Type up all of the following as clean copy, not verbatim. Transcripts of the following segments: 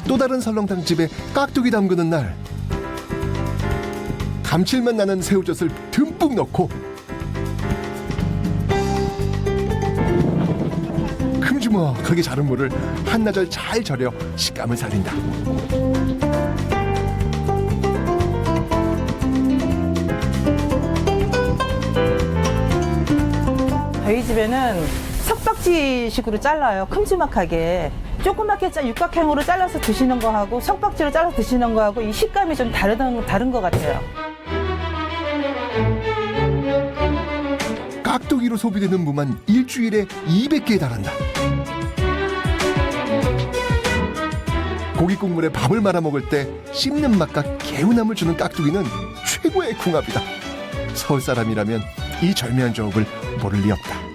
또 다른 설렁탕 집에 깍두기 담그는 날, 감칠맛 나는 새우젓을 듬뿍 넣고 큼지막하게 자른 무를 한나절 잘 절여 식감을 살린다. 저희 집에는 석박지식으로 잘라요. 큼지막하게. 조그맣게 육각형으로 잘라서 드시는 거하고 석박지로 잘라서 드시는 거하고 이 식감이 좀 다른 것 같아요. 깍두기로 소비되는 무만 일주일에 200개에 달한다. 고기 국물에 밥을 말아 먹을 때 씹는 맛과 개운함을 주는 깍두기는 최고의 궁합이다. 서울 사람이라면 이 절묘한 조합을 모를 리 없다.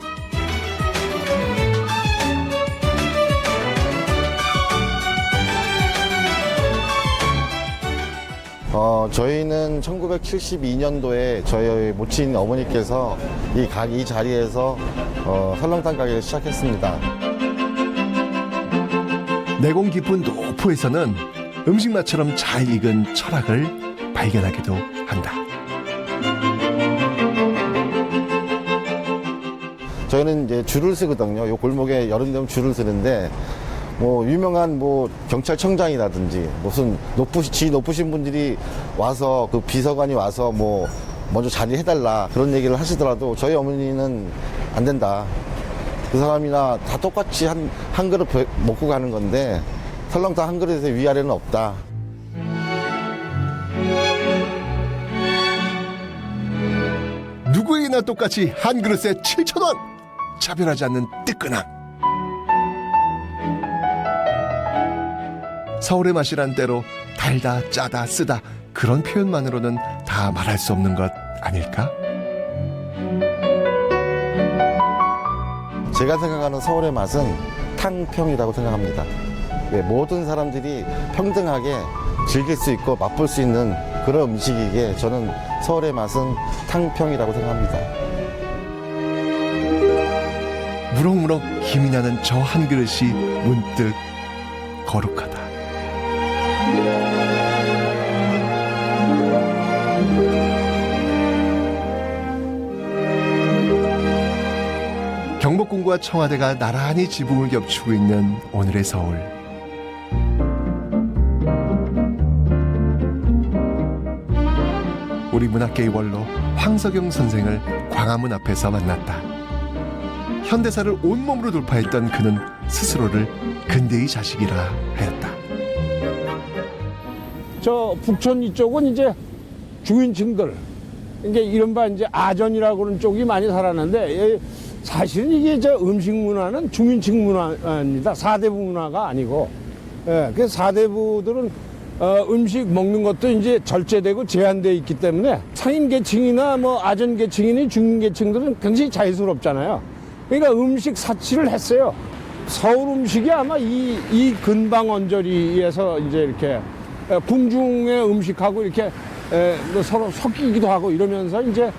저희는 1972년도에 저희 모친 어머니께서 이 자리에서 설렁탕 가게를 시작했습니다. 내공 깊은 노포에서는 음식 맛처럼 잘 익은 철학을 발견하기도 한다. 저희는 이제 줄을 서거든요. 요 골목에 여름 되면 줄을 서는데 뭐 유명한 뭐 경찰청장이라든지 무슨 높으신 분들이 와서 그 비서관이 와서 뭐 먼저 자리해달라 그런 얘기를 하시더라도 저희 어머니는 안 된다. 그 사람이나 다 똑같이 한 그릇 먹고 가는 건데 설렁탕 한 그릇에 위아래는 없다. 누구에게나 똑같이 한 그릇에 7,000원! 차별하지 않는 뜨끈함. 서울의 맛이란 때로 달다, 짜다, 쓰다 그런 표현만으로는 다 말할 수 없는 것 아닐까? 제가 생각하는 서울의 맛은 탕평이라고 생각합니다. 모든 사람들이 평등하게 즐길 수 있고 맛볼 수 있는 그런 음식이기에 저는 서울의 맛은 탕평이라고 생각합니다. 무럭무럭 힘이 나는 저 한 그릇이 문득 거룩하다. 경복궁과 청와대가 나란히 지붕을 겹치고 있는 오늘의 서울. 우리 문학계의 원로 황석영 선생을 광화문 앞에서 만났다. 현대사를 온몸으로 돌파했던 그는 스스로를 근대의 자식이라 하였다. 저 북촌 이쪽은 이제 주인층들, 이게 이른바 이제 아전이라고 그러는 쪽이 많이 살았는데, 사실은 이게 저 음식 문화는 중인층 문화입니다. 사대부 문화가 아니고. 예, 그 사대부들은 음식 먹는 것도 이제 절제되고 제한되어 있기 때문에 상인 계층이나 뭐 아전 계층이니 중인 계층들은 굉장히 자유스럽잖아요. 그러니까 음식 사치를 했어요. 서울 음식이 아마 이 근방 언저리에서 이제 이렇게 궁중의 음식하고 이렇게 서로 섞이기도 하고 이러면서 이제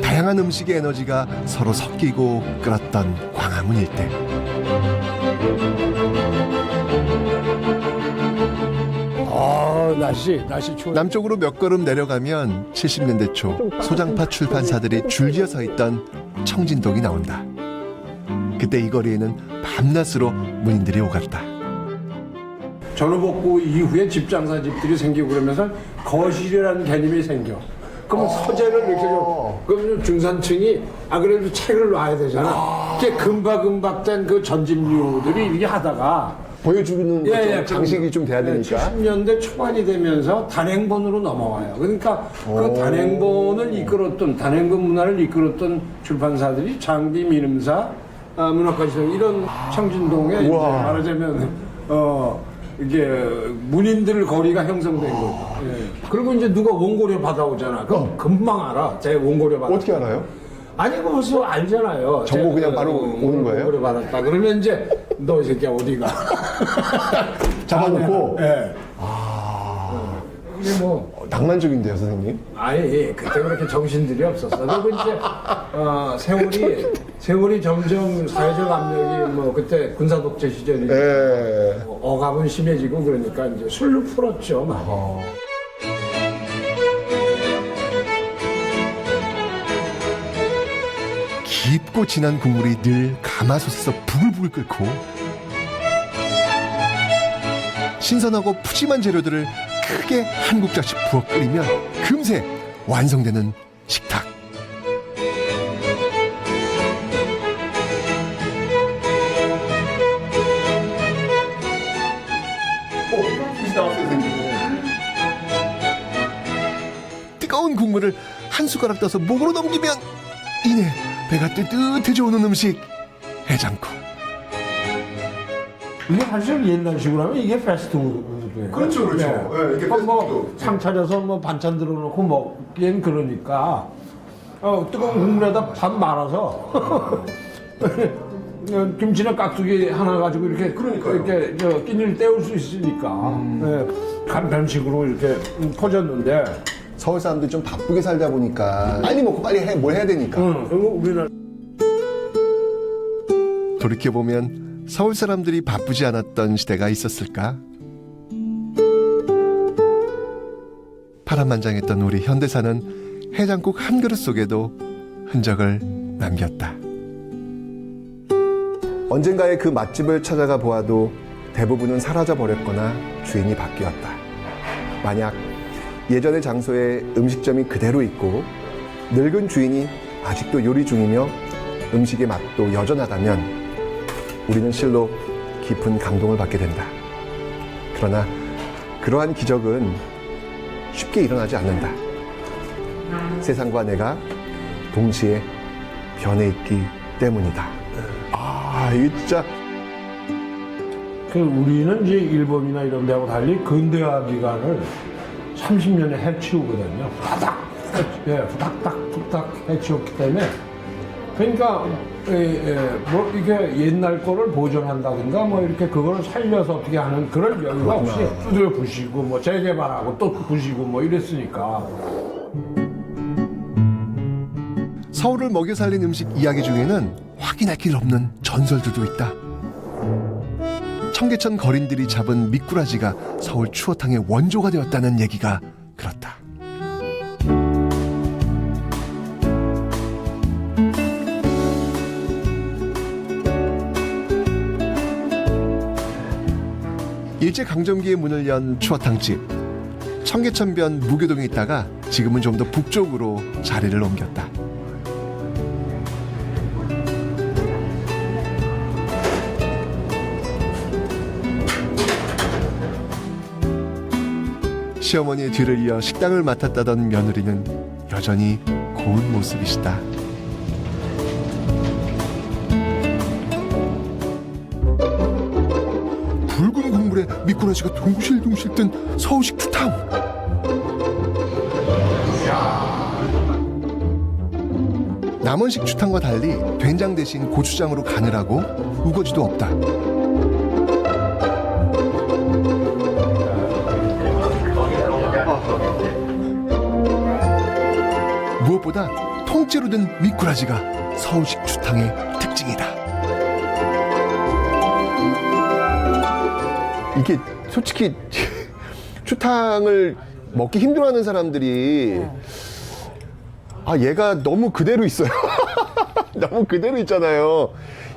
다양한 음식의 에너지가 서로 섞이고 끓었던 광화문 일대. 날씨 추워. 남쪽으로 몇 걸음 내려가면 70년대 초 소장파 출판사들이 줄지어 서 있던 청진동이 나온다. 그때 이 거리에는 밤낮으로 문인들이 오갔다. 전후복구 이후에 집장사 집들이 생기고 그러면서 거실이라는 개념이 생겨. 그러면 서재를 이렇게 그러면 중산층이 그래도 책을 놔야 되잖아. 그게 금박금박 된 그 전집류들이 이렇게 하다가 보여주는 장식이 좀 돼야 되니까. 70년대 초반이 되면서 단행본으로 넘어와요. 그러니까 그 단행본을 이끌었던 단행본 문화를 이끌었던 출판사들이 장비, 민음사, 문학관시장 이런 청진동에 이제 말하자면 이게 문인들 거리가 형성된 거죠. 예. 그리고 이제 누가 원고료 받아오잖아. 그럼 금방 알아. 제 원고료 받아. 어떻게 알아요? 아니 그거 벌써 알잖아요. 정보 그냥 바로 오는 거예요? 원고료 받았다. 그러면 이제 너 이 새끼야 어디가? 잡아놓고. 예. 이게 뭐 낭만적인데요, 선생님? 아니 그때 그렇게 정신들이 없었어. 그리고 이제 세월이 점점 사회적 압력이 뭐 그때 군사 독재 시절이 예. 억압은 심해지고 그러니까 이제 술로 풀었죠. 많이. 깊고 진한 국물이 늘 가마솥에서 부글부글 끓고 신선하고 푸짐한 재료들을 크게 한 국자씩 부어 끓이면 금세 완성되는 식탁. 뜨거운 국물을 한 숟가락 떠서 목으로 넘기면 이내 배가 뜨뜻해져 오는 음식 해장국. 이게 사실 옛날식으로 하면 이게 패스트푸드예요. 그렇죠, 그렇죠. 예, 이게 패스트푸드. 상 차려서 뭐 반찬 들어놓고 먹기엔 그러니까 뜨거운 국물에다 밥 말아서 김치나 깍두기 하나 가지고 이렇게 이렇게 끼니를 때울 수 있으니까 간편식으로 이렇게 퍼졌는데. 서울 사람들이 좀 바쁘게 살다 보니까 빨리 먹고 빨리 뭘 해야 되니까. 그리고 우리나라 돌이켜보면 서울 사람들이 바쁘지 않았던 시대가 있었을까? 파란만장했던 우리 현대사는 해장국 한 그릇 속에도 흔적을 남겼다. 언젠가의 그 맛집을 찾아가 보아도 대부분은 사라져 버렸거나 주인이 바뀌었다. 만약 예전의 장소에 음식점이 그대로 있고 늙은 주인이 아직도 요리 중이며 음식의 맛도 여전하다면 우리는 실로 깊은 감동을 받게 된다. 그러나 그러한 기적은 쉽게 일어나지 않는다. 세상과 내가 동시에 변해 있기 때문이다. 아, 이게 진짜 우리는 이제 일본이나 이런 데하고 달리 근대화 기간을 30년에 해치우거든요. 후닥닥 툭닥 해치웠기 때문에 그러니까 뭐 이게 옛날 거를 보존한다든가 뭐 이렇게 그거를 살려서 어떻게 하는 그런 여유가 없이 두드려 부시고 뭐 재개발하고 또 부시고 뭐 이랬으니까. 서울을 먹여 살린 음식 이야기 중에는 확인할 길 없는 전설들도 있다. 청계천 거린들이 잡은 미꾸라지가 서울 추어탕의 원조가 되었다는 얘기가 그렇다. 일제강점기에 문을 연 추어탕집. 청계천변 무교동에 있다가 지금은 좀 더 북쪽으로 자리를 옮겼다. 시어머니의 뒤를 이어 식당을 맡았다던 며느리는 여전히 고운 모습이시다. 붉은 국물에 미꾸라지가 동실동실 뜬 서울식 추탕. 남원식 추탕과 달리 된장 대신 고추장으로 간을 하고 우거지도 없다. 무엇보다 통째로 된 미꾸라지가 서울식 추탕의 특징이다. 이게 솔직히 추탕을 먹기 힘들어하는 사람들이 아 얘가 너무 그대로 있어요. 너무 그대로 있잖아요.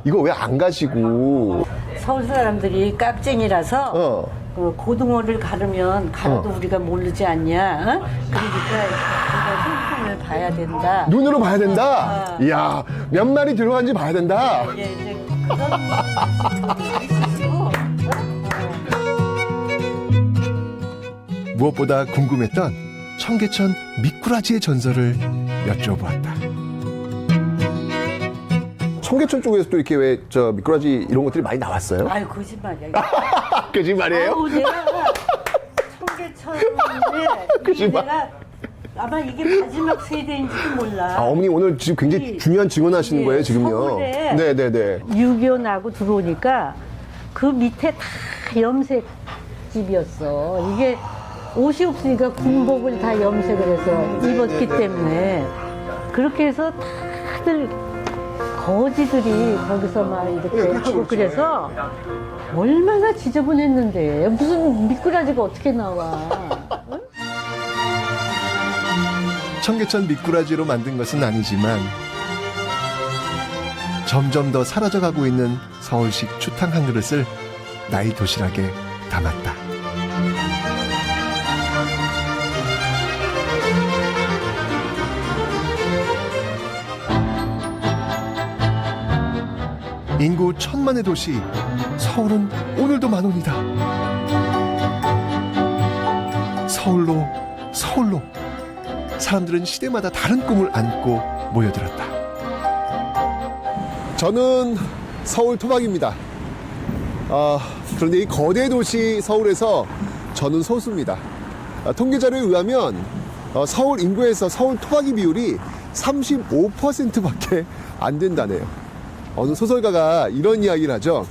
이거 왜 안 가시고? 서울 사람들이 깍쟁이라서 그 고등어를 가르도 우리가 모르지 않냐? 그러니까 우리가 손품을 봐야 된다. 눈으로 봐야 된다. 이야 몇 마리 들어간지 봐야 된다. 이제 그런 말씀들이 있으시고 무엇보다 궁금했던 청계천 미꾸라지의 전설을 여쭤보았다. 청계천 쪽에서도 이렇게 왜 저 미꾸라지 이런 것들이 많이 나왔어요? 아유 거짓말이야. 거짓말이에요? 아우, 내가 청계천에 거짓말. 내가 아마 이게 마지막 세대인지도 몰라. 아, 어머니 오늘 지금 굉장히 중요한 증언하시는 예, 거예요 지금요? 서울에 네네네. 6.25 나고 들어오니까 그 밑에 다 염색 집이었어. 이게 옷이 없으니까 군복을 다 염색을 해서 입었기 때문에 그렇게 해서 다들 거지들이 거기서 막 이렇게 하고 그래서 얼마나 지저분했는데 무슨 미꾸라지가 어떻게 나와. 응? 청계천 미꾸라지로 만든 것은 아니지만 점점 더 사라져가고 있는 서울식 추탕 한 그릇을 나이 도시락에 담았다. 인구 1000만의 도시 서울은 오늘도 만원이다. 서울로 사람들은 시대마다 다른 꿈을 안고 모여들었다. 저는 서울 토박입니다. 그런데 이 거대 도시 서울에서 저는 소수입니다. 통계 자료에 의하면 서울 인구에서 서울 토박이 비율이 35%밖에 안 된다네요. 어느 소설가가 이런 이야기를 하죠.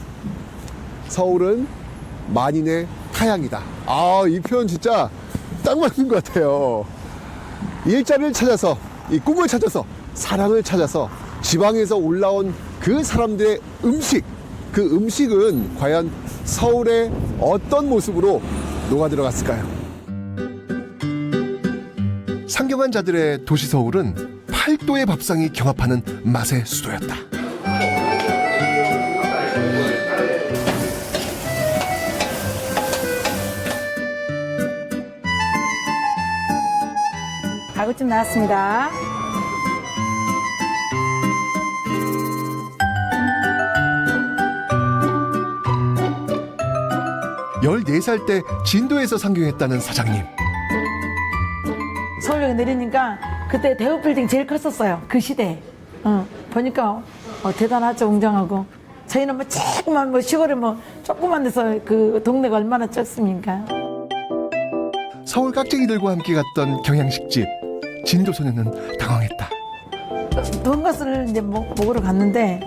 서울은 만인의 타향이다. 이 표현 진짜 딱 맞는 것 같아요. 일자리를 찾아서, 이 꿈을 찾아서, 사랑을 찾아서 지방에서 올라온 그 사람들의 음식, 그 음식은 과연 서울의 어떤 모습으로 녹아들어갔을까요? 상경한 자들의 도시 서울은 8도의 밥상이 경합하는 맛의 수도였다. 가구찜 나왔습니다. 열네 살 때 진도에서 상경했다는 사장님. 서울역에 내리니까 그때 대우빌딩 제일 컸었어요. 그 시대에. 보니까 대단하죠, 웅장하고. 저희는 뭐 조그만 뭐 시골에 뭐 조그만 데서 그 동네가 얼마나 적습니까? 서울 깍쟁이들과 함께 갔던 경양식집. 진도 소녀는 당황했다. 돈가스를 이제 먹으러 갔는데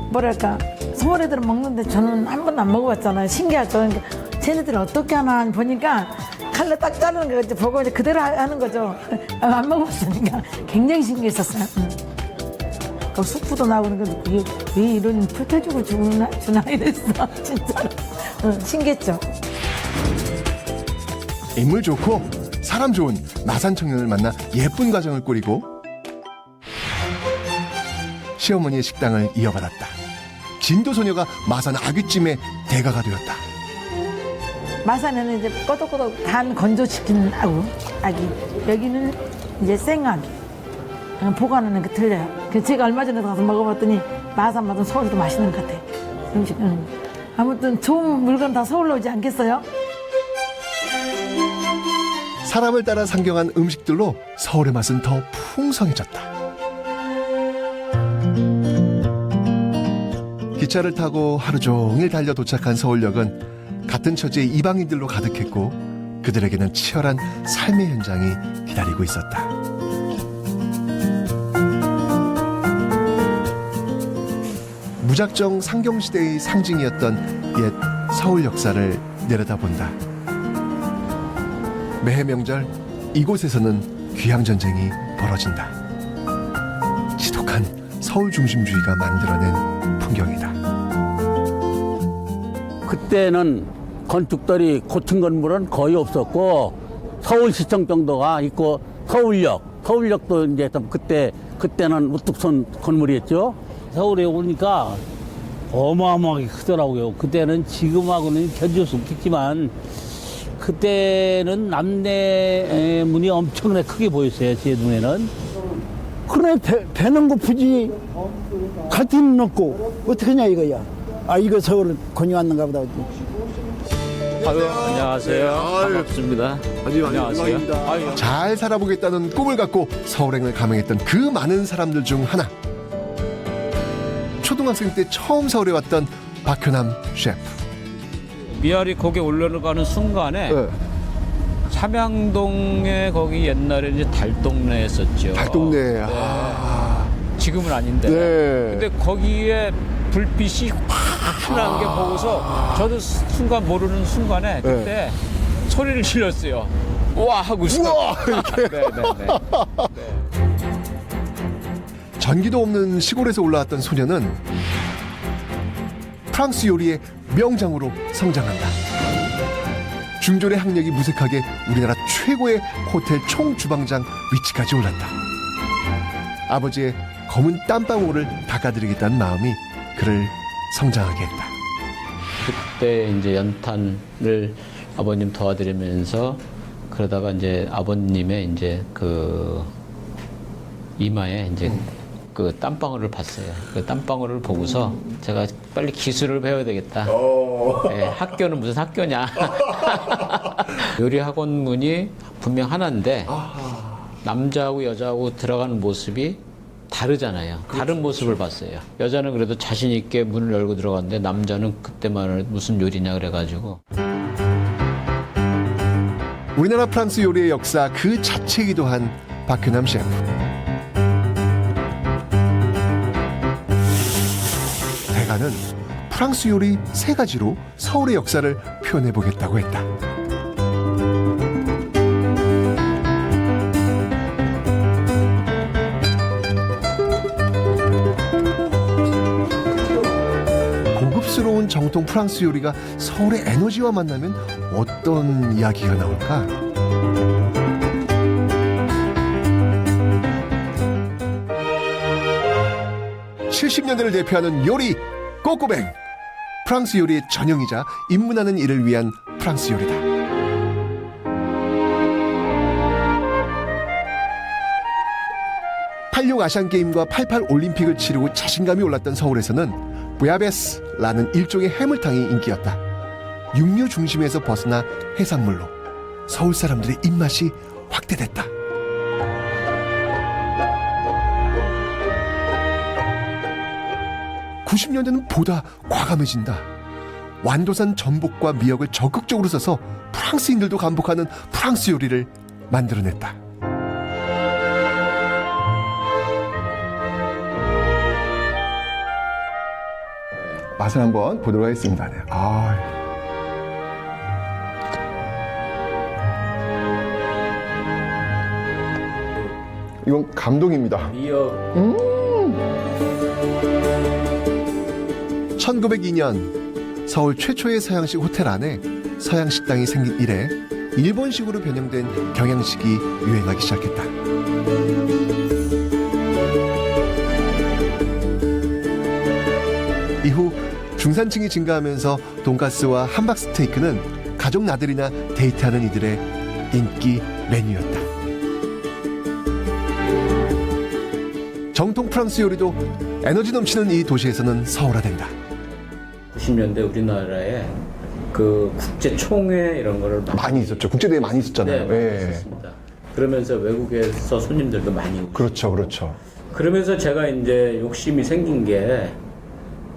뭐랄까 서울 애들은 먹는데 저는 한 번도 안 먹어봤잖아요. 신기하죠. 그러니까 쟤네들이 어떻게 하나 보니까 칼로 딱 자르는 거 이제 보고 이제 그대로 하는 거죠. 안 먹어봤으니까 굉장히 신기했었어요. 그 수프도 나오고 그래서 그게 왜 이런 풀태죽을 주나 이랬어. 진짜로. 신기했죠. 인물 좋고 사람 좋은 마산 청년을 만나 예쁜 가정을 꾸리고 시어머니의 식당을 이어받았다. 진도 소녀가 마산 아귀찜의 대가가 되었다. 마산에는 이제 꼬독꼬독 간 건조시킨 아기. 여기는 이제 생아기. 보관하는 게 틀려요. 그래서 제가 얼마 전에 가서 먹어봤더니 마산 맛은 서울이 더 맛있는 것 같아요. 음식은. 아무튼 좋은 물건 다 서울로 오지 않겠어요? 사람을 따라 상경한 음식들로 서울의 맛은 더 풍성해졌다. 기차를 타고 하루 종일 달려 도착한 서울역은 같은 처지의 이방인들로 가득했고 그들에게는 치열한 삶의 현장이 기다리고 있었다. 무작정 상경시대의 상징이었던 옛 서울 역사를 내려다본다. 매해 명절 이곳에서는 귀향전쟁이 벌어진다. 지독한 서울 중심주의가 만들어낸 풍경이다. 그때는 건축들이 고층 건물은 거의 없었고 서울시청 정도가 있고 서울역도 이제 그때는 우뚝 선 건물이었죠. 서울에 오니까 어마어마하게 크더라고요. 그때는 지금하고는 견딜 수 없겠지만 그때는 남대문이 엄청나게 크게 보였어요. 제 눈에는. 그래 배는 고프지 갈 데는 없고 어떡하냐 이거야. 이거 서울 권유 왔는가 보다. 안녕하세요. 반갑습니다. 안녕하세요. 잘 살아보겠다는 꿈을 갖고 서울행을 감행했던 그 많은 사람들 중 하나. 초등학생 때 처음 서울에 왔던 박효남 셰프. 미아리 거기 올라가는 순간에 네. 삼양동에 거기 옛날에 이제 달동네였었죠. 달동네. 지금은 아닌데. 네. 근데 거기에 불빛이 환한 게 보고서 저도 순간 모르는 순간에 그때 소리를 질렀어요. 우와 하고서. 우와! 네네네. 전기도 없는 시골에서 올라왔던 소녀는 프랑스 요리의 명장으로 성장한다. 중졸의 학력이 무색하게 우리나라 최고의 호텔 총주방장 위치까지 올랐다. 아버지의 검은 땀방울을 닦아드리겠다는 마음이 그를 성장하게 했다. 그때 이제 연탄을 아버님 도와드리면서 그러다가 이제 아버님의 이제 그 이마에 이제 그 땀방울을 봤어요. 그 땀방울을 보고서 제가 빨리 기술을 배워야 되겠다. 네, 학교는 무슨 학교냐. 요리 학원문이 분명 하나인데 남자하고 여자하고 들어가는 모습이 다르잖아요. 다른 모습을 봤어요. 여자는 그래도 자신 있게 문을 열고 들어갔는데 남자는 그때만 무슨 요리냐 그래가지고. 우리나라 프랑스 요리의 역사 그 자체이기도 한 박현남 셰프. 대가는 프랑스 요리 3가지로 서울의 역사를 표현해보겠다고 했다. 고급스러운 정통 프랑스 요리가 서울의 에너지와 만나면 어떤 이야기가 나올까? (70년대를) 대표하는 요리 꼬꼬뱅. 프랑스 요리의 전형이자 입문하는 이를 위한 프랑스 요리다. (86) 아시안게임과 (88) 올림픽을 치르고 자신감이 올랐던 서울에서는 부야베스라는 일종의 해물탕이 인기였다. 육류 중심에서 벗어나 해산물로 서울 사람들의 입맛이 확대됐다. (90년대는) 보다 과감해진다. 완도산 전복과 미역을 적극적으로 써서 프랑스인들도 감복하는 프랑스 요리를 만들어냈다. 맛을 한번 보도록 하겠습니다. 네. 이건 감동입니다. 미역 1902년 서울 최초의 서양식 호텔 안에 서양식당이 생긴 이래 일본식으로 변형된 경양식이 유행하기 시작했다. 이후 중산층이 증가하면서 돈가스와 함박 스테이크는 가족 나들이나 데이트하는 이들의 인기 메뉴였다. 정통 프랑스 요리도 에너지 넘치는 이 도시에서는 서울화된다. 90년대 우리나라에 그 국제 총회 이런 거를 많이 있었죠. 국제대회 많이 있었잖아요. 네, 예. 있었습니다. 그러면서 외국에서 손님들도 많이 오고. 그렇죠, 그렇죠. 그러면서 제가 이제 욕심이 생긴 게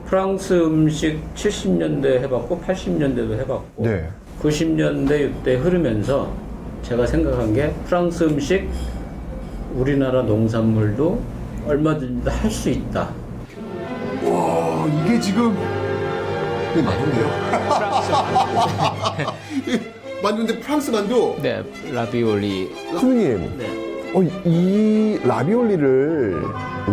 프랑스 음식 70년대 해봤고 80년대도 해봤고 네. 90년대 이때 흐르면서 제가 생각한 게 프랑스 음식 우리나라 농산물도 얼마든지 할 수 있다. 와, 이게 지금 이게 만두네요. 프랑스 만두인데 프랑스 만두. 네, 라비올리. 선생님, 네. 이 라비올리를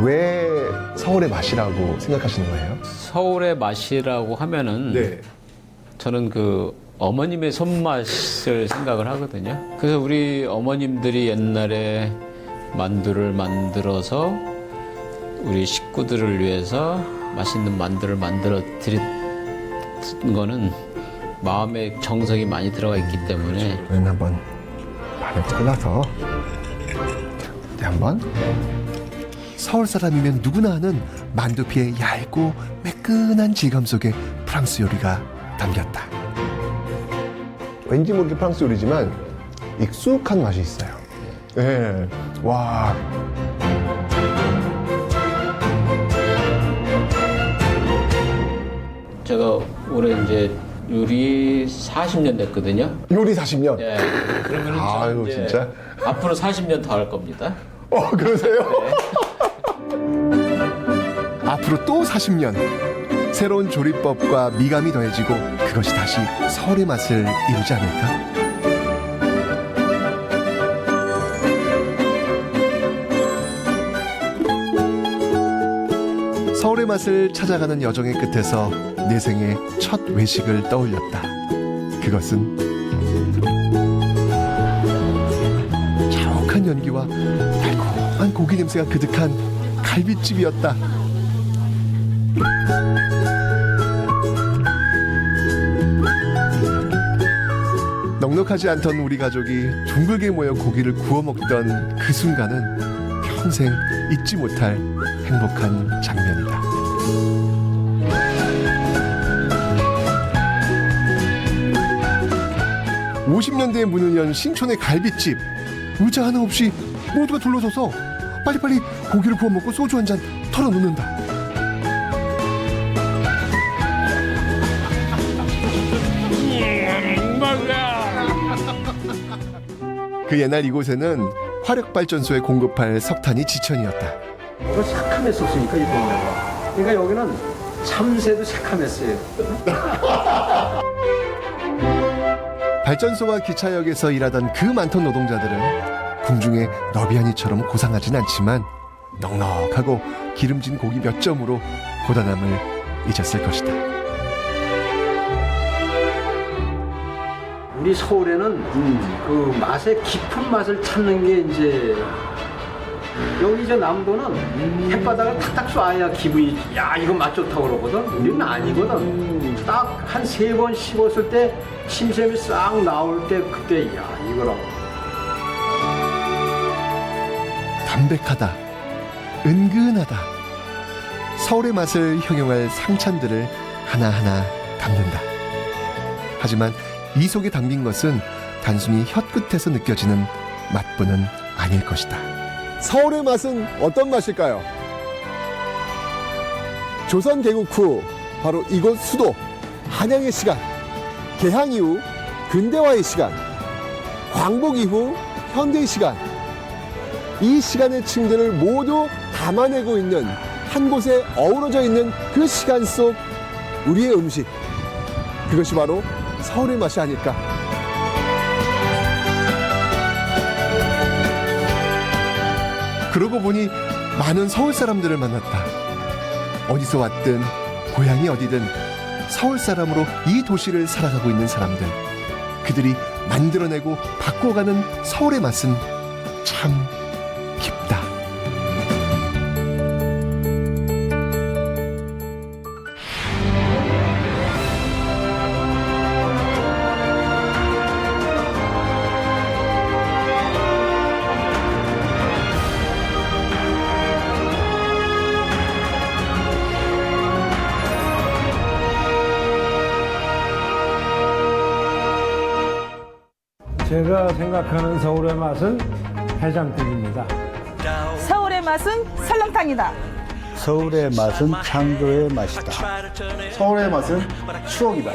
왜 서울의 맛이라고 생각하시는 거예요? 서울의 맛이라고 하면은 저는 그 어머님의 손맛을 생각을 하거든요. 그래서 우리 어머님들이 옛날에 만두를 만들어서 우리 식구들을 위해서 맛있는 만두를 만들어 드린 거는 마음에 정성이 많이 들어가 있기 때문에. 저희는 한번 반을 잘라서 한번. 서울 사람이면 누구나 아는 만두피의 얇고 매끈한 질감 속에 프랑스 요리가 담겼다. 왠지 모르게 프랑스 요리지만 익숙한 맛이 있어요. 네. 와. 제가 올해 이제 요리 40년 됐거든요. 요리 40년? 네. 그러면은 아유, 이제 진짜? 앞으로 40년 더 할 겁니다. 그러세요? 앞으로 또 40년 새로운 조리법과 미감이 더해지고 그것이 다시 서울의 맛을 이루지 않을까? 서울의 맛을 찾아가는 여정의 끝에서 내 생의 첫 외식을 떠올렸다. 그것은 자욱한 연기와 달콤한 고기 냄새가 그득한 갈빗집이었다. 넉넉하지 않던 우리 가족이 둥글게 모여 고기를 구워 먹던 그 순간은 평생 잊지 못할 행복한 장면이다. 50년대에 문을 연 신촌의 갈빗집. 의자 하나 없이 모두가 둘러서서 빨리빨리 고기를 구워 먹고 소주 한 잔 털어놓는다. 그 옛날 이곳에는 화력발전소에 공급할 석탄이 지천이었다. 이거 새카맸었으니까 이 동네가. 그러니까 여기는 참새도 새카맸어요. 발전소와 기차역에서 일하던 그 많던 노동자들은 궁중의 너비아니처럼 고상하진 않지만 넉넉하고 기름진 고기 몇 점으로 고단함을 잊었을 것이다. 우리 서울에는 그 맛의 깊은 맛을 찾는 게 이제 여기 저 남도는 햇바닥을 탁탁 쏴야 기분이 야 이거 맛 좋다고 그러거든. 우리는 아니거든. 딱 한 3번 씹었을 때 침샘이 싹 나올 때 그때 야 이거라고. 담백하다, 은근하다. 서울의 맛을 형용할 상찬들을 하나하나 담는다. 하지만 이 속에 담긴 것은 단순히 혀끝에서 느껴지는 맛뿐은 아닐 것이다. 서울의 맛은 어떤 맛일까요? 조선 개국 후 바로 이곳 수도 한양의 시간, 개항 이후 근대화의 시간, 광복 이후 현대의 시간, 이 시간의 층들을 모두 담아내고 있는 한 곳에 어우러져 있는 그 시간 속 우리의 음식, 그것이 바로 서울의 맛이 아닐까. 그러고 보니 많은 서울 사람들을 만났다. 어디서 왔든 고향이 어디든 서울 사람으로 이 도시를 살아가고 있는 사람들, 그들이 만들어내고 바꿔가는 서울의 맛은 참 깊다. 제가 생각하는 서울의 맛은 해장국입니다. 서울의 맛은 설렁탕이다. 서울의 맛은 창조의 맛이다. 서울의 맛은 추억이다.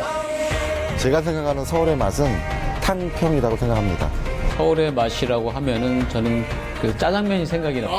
제가 생각하는 서울의 맛은 탕평이라고 생각합니다. 서울의 맛이라고 하면은 저는 그 짜장면이 생각이 나요.